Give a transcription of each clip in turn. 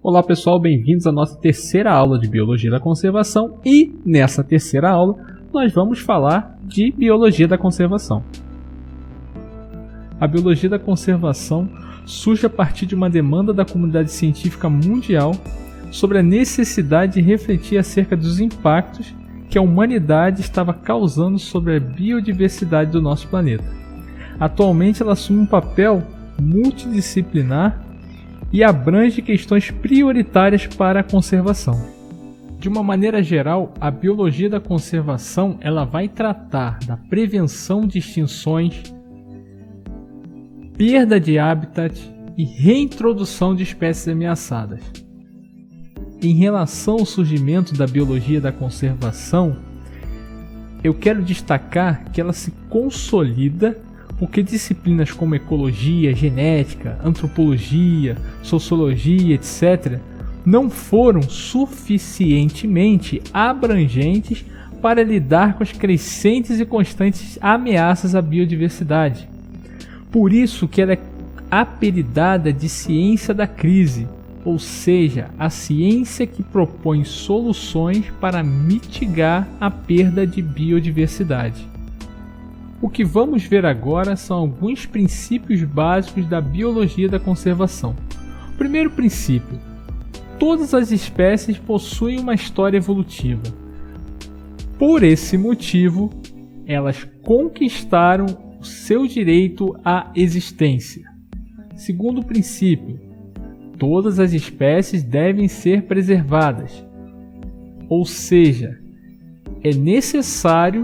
Olá pessoal, bem-vindos à nossa terceira aula de Biologia da Conservação e nessa terceira aula nós vamos falar de Biologia da Conservação. A Biologia da Conservação surge a partir de uma demanda da comunidade científica mundial sobre a necessidade de refletir acerca dos impactos que a humanidade estava causando sobre a biodiversidade do nosso planeta. Atualmente ela assume um papel multidisciplinar e abrange questões prioritárias para a conservação. De uma maneira geral, a biologia da conservação ela vai tratar da prevenção de extinções, perda de habitat e reintrodução de espécies ameaçadas. Em relação ao surgimento da biologia da conservação, eu quero destacar que ela se consolida porque disciplinas como ecologia, genética, antropologia, sociologia, etc., não foram suficientemente abrangentes para lidar com as crescentes e constantes ameaças à biodiversidade. Por isso que ela é apelidada de ciência da crise, ou seja, a ciência que propõe soluções para mitigar a perda de biodiversidade. O que vamos ver agora são alguns princípios básicos da biologia da conservação. O primeiro princípio: todas as espécies possuem uma história evolutiva. Por esse motivo, elas conquistaram o seu direito à existência. Segundo princípio: todas as espécies devem ser preservadas. Ou seja, é necessário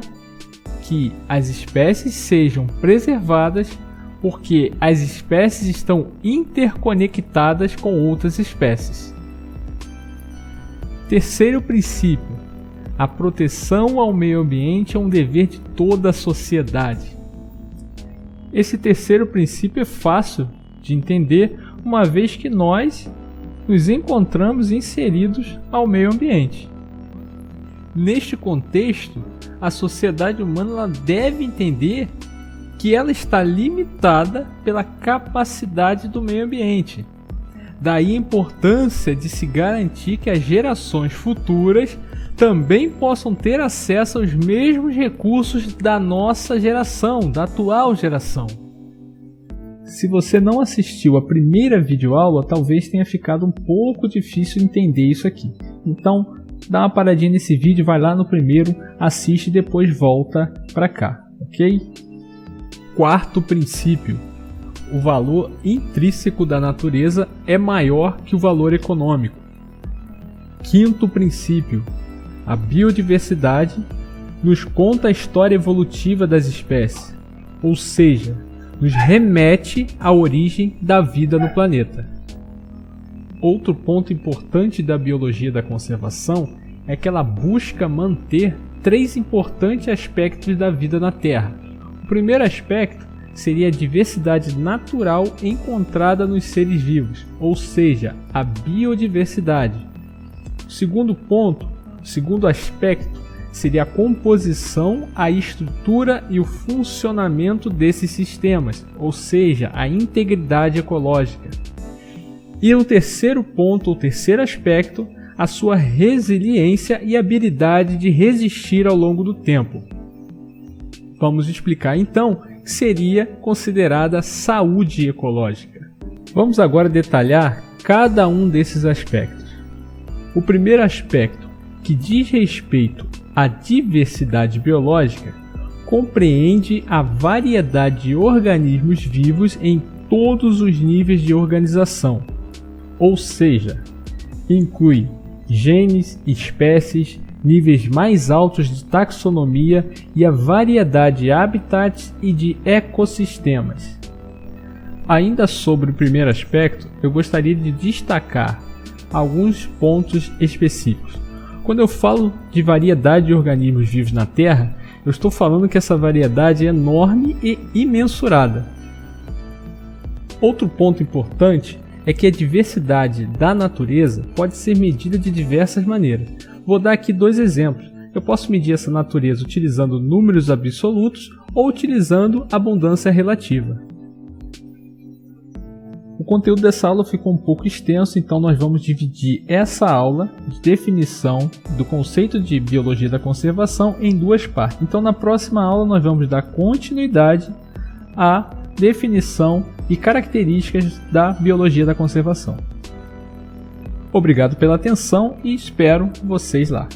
que as espécies sejam preservadas porque as espécies estão interconectadas com outras espécies. Terceiro princípio: a proteção ao meio ambiente é um dever de toda a sociedade. Esse terceiro princípio é fácil de entender, uma vez que nós nos encontramos inseridos ao meio ambiente. Neste contexto, a sociedade humana ela deve entender que ela está limitada pela capacidade do meio ambiente. Daí a importância de se garantir que as gerações futuras também possam ter acesso aos mesmos recursos da nossa geração, da atual geração. Se você não assistiu a primeira videoaula, talvez tenha ficado um pouco difícil entender isso aqui. Então, dá uma paradinha nesse vídeo, vai lá no primeiro, assiste e depois volta para cá, ok? Quarto princípio: o valor intrínseco da natureza é maior que o valor econômico. Quinto princípio: a biodiversidade nos conta a história evolutiva das espécies, ou seja, nos remete à origem da vida no planeta. Outro ponto importante da biologia da conservação é que ela busca manter três importantes aspectos da vida na Terra. O primeiro aspecto seria a diversidade natural encontrada nos seres vivos, ou seja, a biodiversidade. O segundo aspecto seria a composição, a estrutura e o funcionamento desses sistemas, ou seja, a integridade ecológica. E o terceiro ponto, o terceiro aspecto, a sua resiliência e habilidade de resistir ao longo do tempo. Vamos explicar então o que seria considerada saúde ecológica. Vamos agora detalhar cada um desses aspectos. O primeiro aspecto, que diz respeito à diversidade biológica, compreende a variedade de organismos vivos em todos os níveis de organização. Ou seja, inclui genes, espécies, níveis mais altos de taxonomia e a variedade de habitats e de ecossistemas. Ainda sobre o primeiro aspecto, eu gostaria de destacar alguns pontos específicos. Quando eu falo de variedade de organismos vivos na Terra, eu estou falando que essa variedade é enorme e imensurada. Outro ponto importante é que a diversidade da natureza pode ser medida de diversas maneiras. Vou dar aqui dois exemplos. Eu posso medir essa natureza utilizando números absolutos ou utilizando abundância relativa. O conteúdo dessa aula ficou um pouco extenso, então nós vamos dividir essa aula de definição do conceito de biologia da conservação em duas partes. Então na próxima aula nós vamos dar continuidade à definição e características da biologia da conservação. Obrigado pela atenção e espero vocês lá.